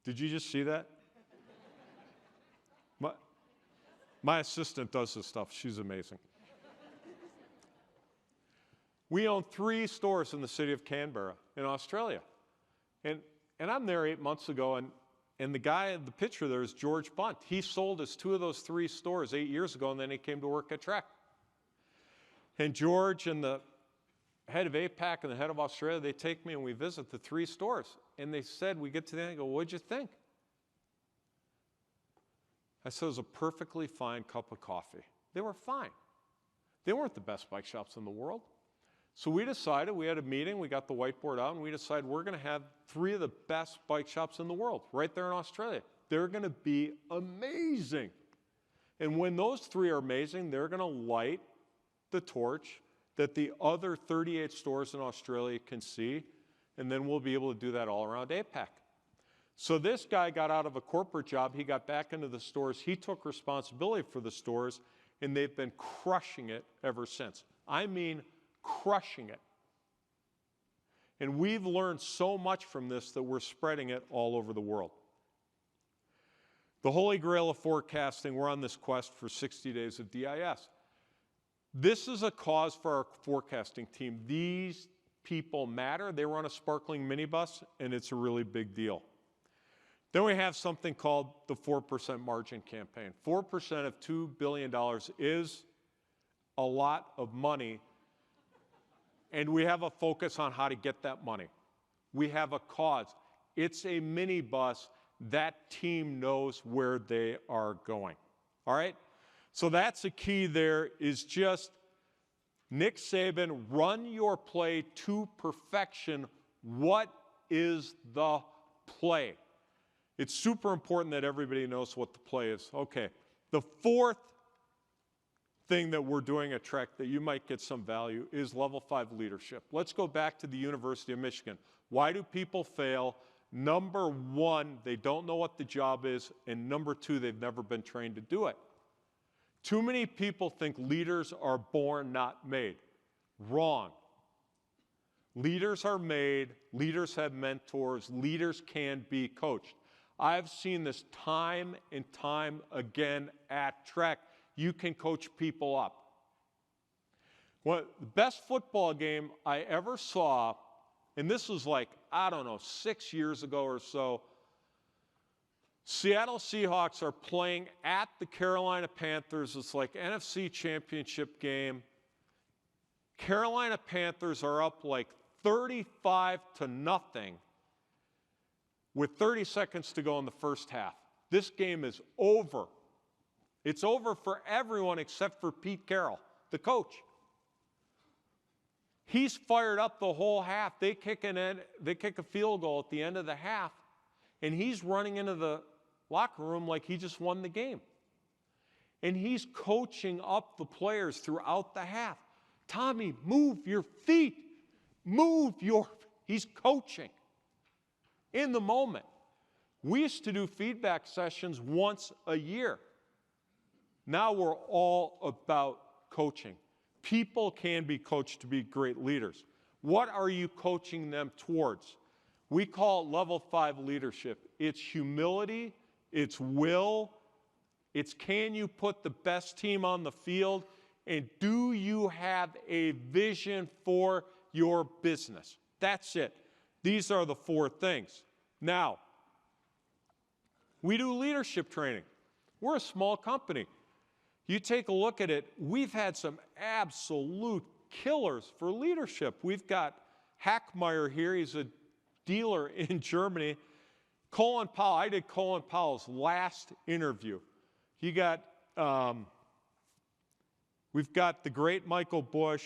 A: Did you just see that? My assistant does this stuff. She's amazing. We own 3 stores in the city of Canberra in Australia. And I'm there 8 months ago, and the guy in the picture there is George Bunt. He sold us 2 of those 3 stores 8 years ago, and then he came to work at Trek. And George and the head of APAC and the head of Australia, they take me and we visit the 3 stores. And they said, we get to the end, I go, what'd you think? I said, it was a perfectly fine cup of coffee. They were fine. They weren't the best bike shops in the world. So we decided, we had a meeting, we got the whiteboard out, and we decided we're going to have 3 of the best bike shops in the world right there in Australia. They're going to be amazing. And when those 3 are amazing, they're going to light the torch that the other 38 stores in Australia can see, and then we'll be able to do that all around APAC. So this guy got out of a corporate job, he got back into the stores, he took responsibility for the stores, and they've been crushing it ever since. I mean, crushing it. And we've learned so much from this that we're spreading it all over the world. The holy grail of forecasting, we're on this quest for 60 days of DIS. This is a cause for our forecasting team. These people matter. They run a sparkling minibus, and it's a really big deal. Then we have something called the 4% margin campaign. 4% of $2 billion is a lot of money, and we have a focus on how to get that money. We have a cause. It's a minibus. That team knows where they are going. All right? So that's the key there is just, Nick Saban, run your play to perfection. What is the play? It's super important that everybody knows what the play is. Okay, the 4th thing that we're doing at Trek that you might get some value is level 5 leadership. Let's go back to the University of Michigan. Why do people fail? Number 1, they don't know what the job is, and number 2, they've never been trained to do it. Too many people think leaders are born, not made. Wrong. Leaders are made, leaders have mentors, leaders can be coached. I've seen this time and time again at Trek. You can coach people up. Well, the best football game I ever saw, and this was like, I don't know, 6 years ago or so, Seattle Seahawks are playing at the Carolina Panthers. It's like NFC Championship game. Carolina Panthers are up like 35-0 with 30 seconds to go in the first half. This game is over. It's over for everyone except for Pete Carroll, the coach. He's fired up the whole half. They kick a field goal at the end of the half, and he's running into the locker room like he just won the game. And he's coaching up the players throughout the half. Tommy, move your feet. He's coaching in the moment. We used to do feedback sessions once a year. Now we're all about coaching. People can be coached to be great leaders. What are you coaching them towards? We call it level 5 leadership. It's humility, it's will, it's can you put the best team on the field, and do you have a vision for your business? That's it. These are the 4 things. Now, we do leadership training. We're a small company. You take a look at it, we've had some absolute killers for leadership. We've got Hackmeyer here, he's a dealer in Germany. Colin Powell, I did Colin Powell's last interview. We've got the great Michael Bush.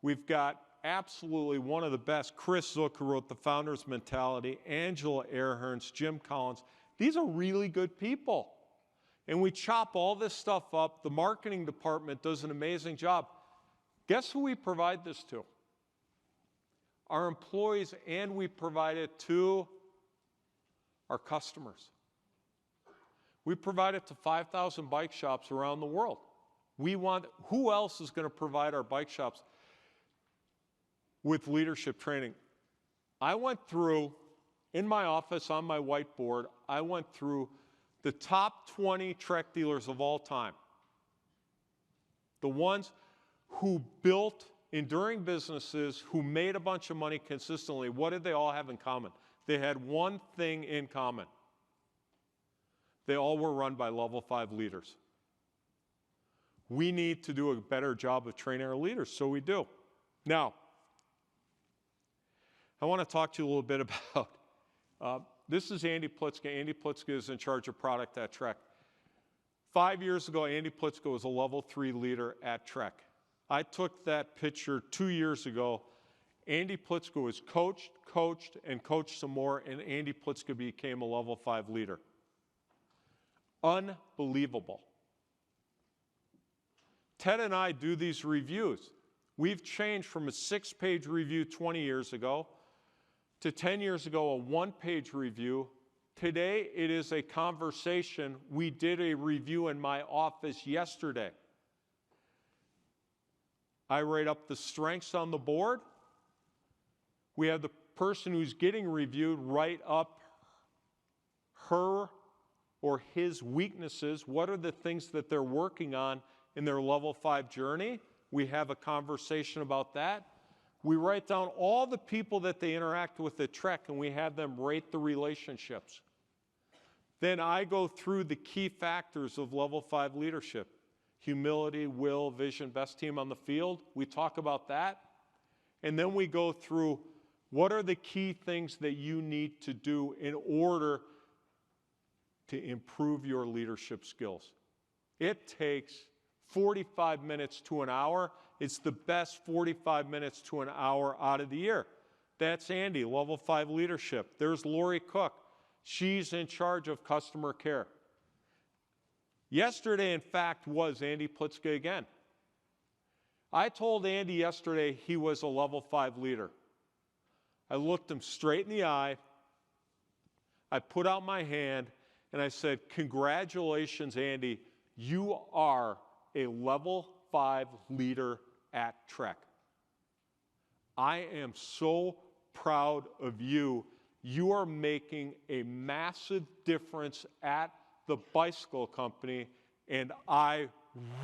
A: We've got absolutely one of the best, Chris Zook, who wrote The Founder's Mentality, Angela Airhearns, Jim Collins. These are really good people. And we chop all this stuff up. The marketing department does an amazing job. Guess who we provide this to? Our employees, and we provide it to our customers. We provide it to 5,000 bike shops around the world. Who else is going to provide our bike shops with leadership training? I went through, in my office on my whiteboard, I went through the top 20 Trek dealers of all time. The ones who built enduring businesses, who made a bunch of money consistently. What did they all have in common? They had one thing in common. They all were run by level 5 leaders. We need to do a better job of training our leaders, so we do. Now, I want to talk to you a little bit about, this is Andy Plitzka. Andy Plitzka is in charge of product at Trek. 5 years ago, Andy Plitzka was a level 3 leader at Trek. I took that picture 2 years ago. Andy Plitzka was coached, and coached some more, and Andy Plitzka became a level 5 leader. Unbelievable. Ted and I do these reviews. We've changed from a 6-page review 20 years ago to 10 years ago, a 1-page review. Today, it is a conversation. We did a review in my office yesterday. I write up the strengths on the board. We have the person who's getting reviewed write up her or his weaknesses. What are the things that they're working on in their level 5 journey? We have a conversation about that. We write down all the people that they interact with at Trek, and we have them rate the relationships. Then I go through the key factors of level 5 leadership. Humility, will, vision, best team on the field. We talk about that. And then we go through what are the key things that you need to do in order to improve your leadership skills. It takes 45 minutes to an hour. It's the best 45 minutes to an hour out of the year. That's Andy, level 5 leadership. There's Lori Cook. She's in charge of customer care. Yesterday, in fact, was Andy Plitzka again. I told Andy yesterday he was a level 5 leader. I looked him straight in the eye. I put out my hand, and I said, congratulations, Andy. You are a level 5 leader at Trek. I am so proud of you. You are making a massive difference at the bicycle company, and I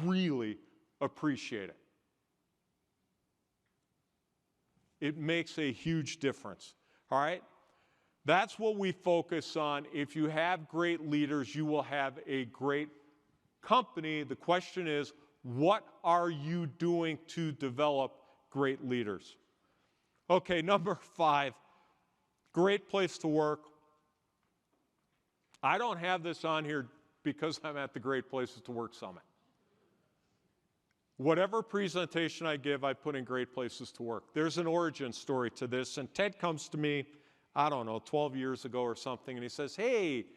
A: really appreciate it. It makes a huge difference, all right? That's what we focus on. If you have great leaders, you will have a great company. The question is, what are you doing to develop great leaders? Okay, number 5, great place to work. I don't have this on here because I'm at the Great Places to Work Summit. Whatever presentation I give, I put in Great Places to Work. There's an origin story to this, and Ted comes to me, I don't know, 12 years ago or something, and he says, hey,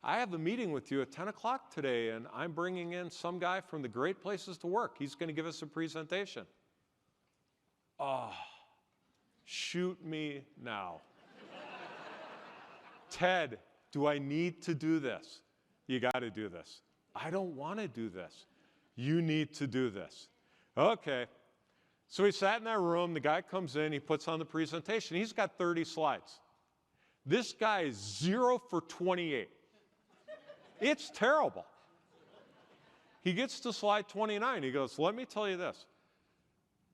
A: I have a meeting with you at 10 o'clock today, and I'm bringing in some guy from the Great Places to Work. He's going to give us a presentation. Oh, Shoot me now. Ted, do I need to do this? You got to do this. I don't want to do this. You need to do this. Okay. So we sat in that room. The guy comes in. He puts on the presentation. He's got 30 slides. This guy is 0 for 28. It's terrible. He gets to slide 29. He goes, let me tell you this.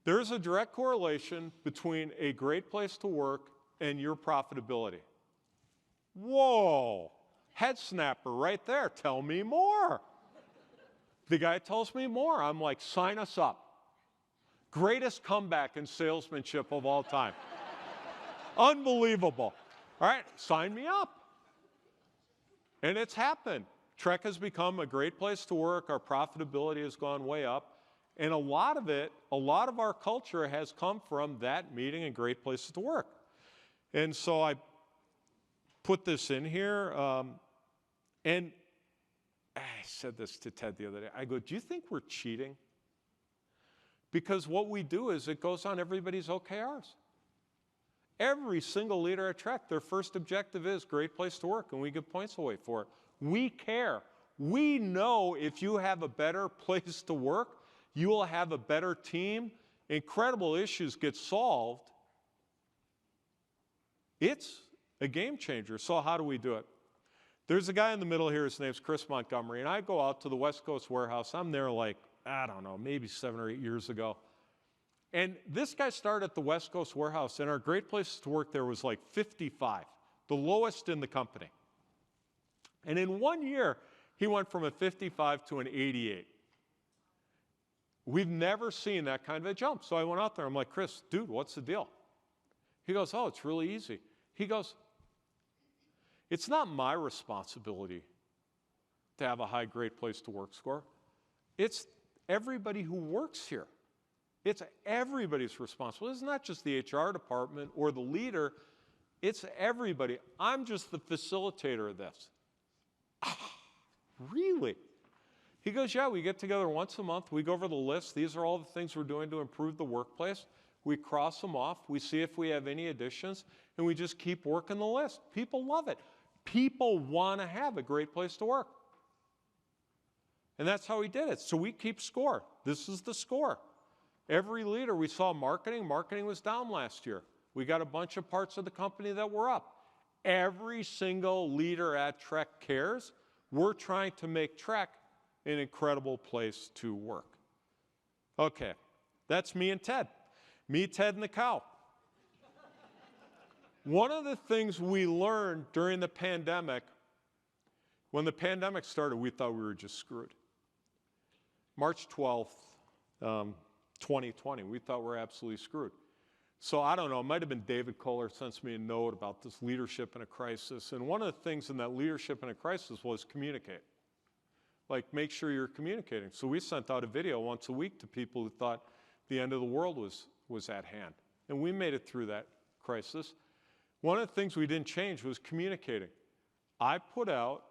A: There's a direct correlation between a great place to work and your profitability. Whoa, head snapper right there. Tell me more. The guy tells me more. I'm like, sign us up. Greatest comeback in salesmanship of all time. Unbelievable. All right, sign me up. And it's happened. Trek has become a great place to work. Our profitability has gone way up. And a lot of our culture has come from that meeting and great places to work. And so I put this in here. And I said this to Ted the other day. I go, do you think we're cheating? Because what we do is it goes on everybody's OKRs. Every single leader at Trek, their first objective is great place to work, and we give points away for it. We care. We know if you have a better place to work, you will have a better team, incredible issues get solved. It's a game changer. So how do we do it? There's a guy in the middle here, his name's Chris Montgomery, and I go out to the West Coast warehouse. I'm there like, I don't know, maybe 7 or 8 years ago. And this guy started at the West Coast warehouse, and our great places to work there was like 55, the lowest in the company. And in 1 year, he went from a 55 to an 88. We've never seen that kind of a jump. So I went out there. I'm like, Chris, dude, what's the deal? He goes, oh, it's really easy. He goes, it's not my responsibility to have a high great place to work score. It's everybody who works here. It's everybody's responsibility. It's not just the HR department or the leader. It's everybody. I'm just the facilitator of this. Really? He goes, yeah, we get together once a month. We go over the list. These are all the things we're doing to improve the workplace. We cross them off. We see if we have any additions, and we just keep working the list. People love it. People want to have a great place to work. And that's how he did it. So we keep score. This is the score. Every leader, we saw marketing. Marketing was down last year. We got a bunch of parts of the company that were up. Every single leader at Trek cares. We're trying to make Trek an incredible place to work. Okay, that's me and Ted. Me, Ted, and the cow. One of the things we learned during the pandemic, when the pandemic started, we thought we were just screwed. March 12th, 2020, we thought we were absolutely screwed. So I don't know, it might have been David Kohler sent me a note about this leadership in a crisis. And one of the things in that leadership in a crisis was communicate. Like, make sure you're communicating. So we sent out a video once a week to people who thought the end of the world was at hand. And we made it through that crisis. One of the things we didn't change was communicating. I put out,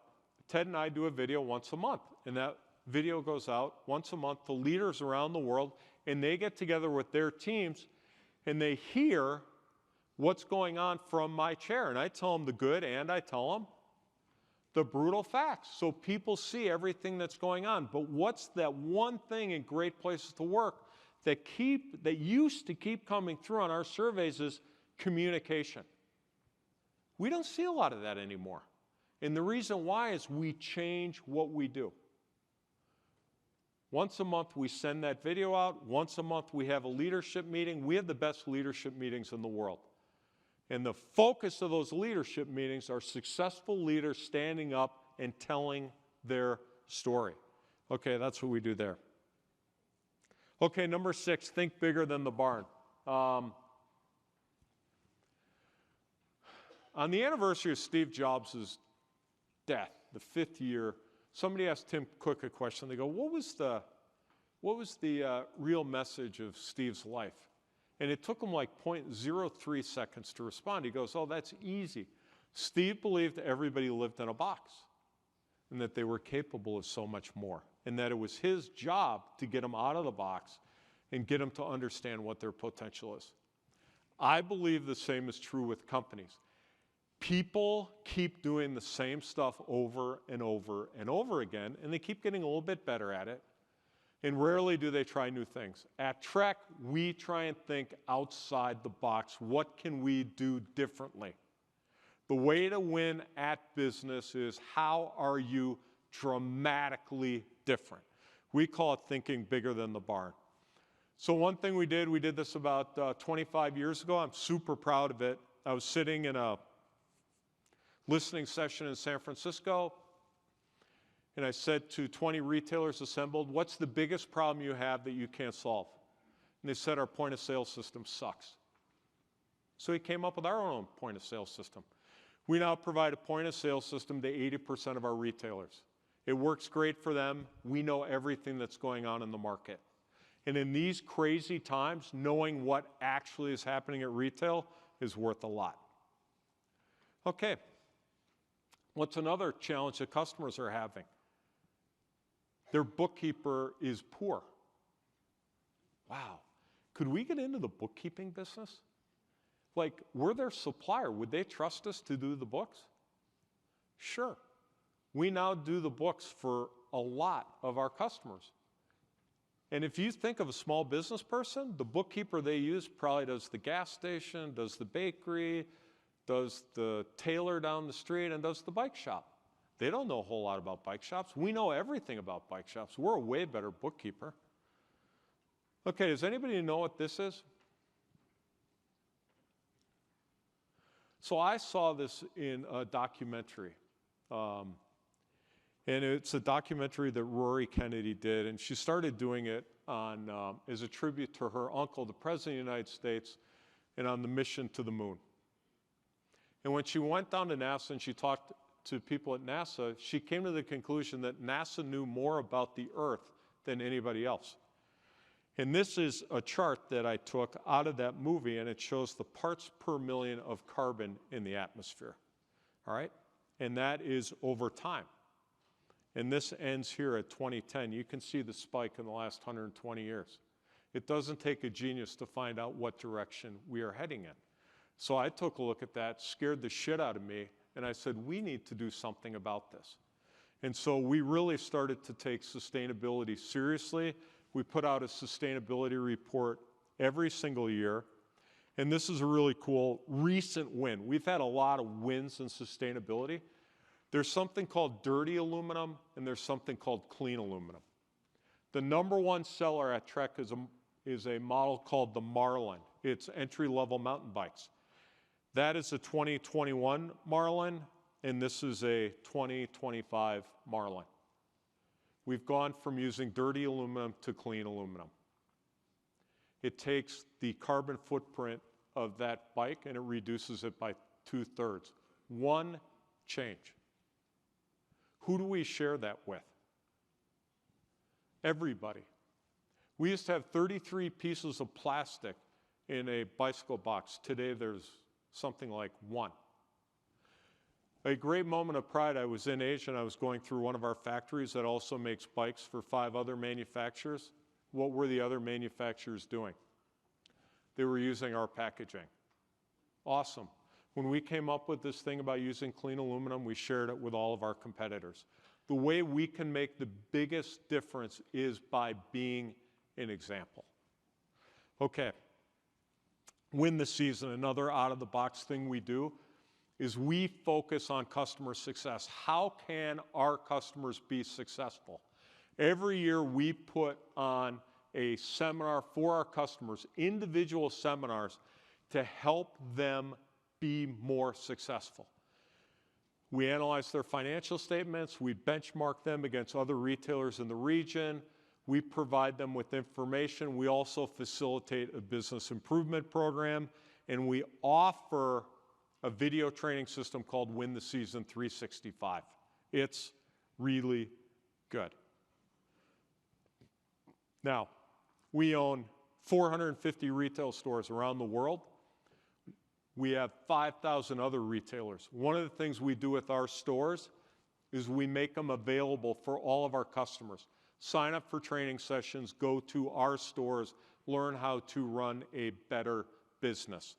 A: Ted and I do a video once a month. And that video goes out once a month to leaders around the world. And they get together with their teams and they hear what's going on from my chair. And I tell them the good and I tell them the brutal facts. So people see everything that's going on. But what's that one thing in great places to work that used to keep coming through on our surveys is communication. We don't see a lot of that anymore. And the reason why is we change what we do. Once a month, we send that video out. Once a month, we have a leadership meeting. We have the best leadership meetings in the world. And the focus of those leadership meetings are successful leaders standing up and telling their story. Okay, that's what we do there. Okay, number 6, think bigger than the barn. On the anniversary of Steve Jobs' death, the 5th year, somebody asked Tim Cook a question. They go, what was the real message of Steve's life? And it took him like 0.03 seconds to respond. He goes, oh, that's easy. Steve believed everybody lived in a box and that they were capable of so much more and that it was his job to get them out of the box and get them to understand what their potential is. I believe the same is true with companies. People keep doing the same stuff over and over and over again, and they keep getting a little bit better at it. And rarely do they try new things. At Trek, we try and think outside the box. What can we do differently? The way to win at business is, how are you dramatically different? We call it thinking bigger than the barn. So one thing we did this about 25 years ago. I'm super proud of it. I was sitting in a listening session in San Francisco, and I said to 20 retailers assembled, what's the biggest problem you have that you can't solve? And they said, our point of sale system sucks. So we came up with our own point of sale system. We now provide a point of sale system to 80% of our retailers. It works great for them. We know everything that's going on in the market. And in these crazy times, knowing what actually is happening at retail is worth a lot. Okay. What's another challenge that customers are having? Their bookkeeper is poor. Wow. Could we get into the bookkeeping business? Like, we're their supplier. Would they trust us to do the books? Sure. We now do the books for a lot of our customers. And if you think of a small business person, the bookkeeper they use probably does the gas station, does the bakery, does the tailor down the street, and does the bike shop. They don't know a whole lot about bike shops. We know everything about bike shops. We're a way better bookkeeper. Okay, does anybody know what this is? So I saw this in a documentary. And it's a documentary that Rory Kennedy did, and she started doing it on, as a tribute to her uncle, the President of the United States, and on the mission to the moon. And when she went down to NASA and she talked to people at NASA, she came to the conclusion that NASA knew more about the Earth than anybody else. And this is a chart that I took out of that movie, and it shows the parts per million of carbon in the atmosphere. All right? And that is over time. And this ends here at 2010. You can see the spike in the last 120 years. It doesn't take a genius to find out what direction we are heading in. So I took a look at that, scared the shit out of me, and I said, we need to do something about this. And so we really started to take sustainability seriously. We put out a sustainability report every single year. And this is a really cool recent win. We've had a lot of wins in sustainability. There's something called dirty aluminum, and there's something called clean aluminum. The number one seller at Trek is a model called the Marlin. It's entry-level mountain bikes. That is a 2021 Marlin, and this is a 2025 Marlin. We've gone from using dirty aluminum to clean aluminum. It takes the carbon footprint of that bike and it reduces it by 2/3. One change. Who do we share that with? Everybody. We used to have 33 pieces of plastic in a bicycle box. Today there's something like 1. A great moment of pride, I was in Asia and I was going through one of our factories that also makes bikes for 5 other manufacturers. What were the other manufacturers doing? They were using our packaging. Awesome. When we came up with this thing about using clean aluminum, we shared it with all of our competitors. The way we can make the biggest difference is by being an example. Okay. Win the season, another out-of-the-box thing we do is we focus on customer success. How can our customers be successful? Every year we put on a seminar for our customers, individual seminars, to help them be more successful. We analyze their financial statements, we benchmark them against other retailers in the region, we provide them with information, we also facilitate a business improvement program, and we offer a video training system called Win the Season 365. It's really good. Now, we own 450 retail stores around the world. We have 5,000 other retailers. One of the things we do with our stores is we make them available for all of our customers. Sign up for training sessions, go to our stores, learn how to run a better business.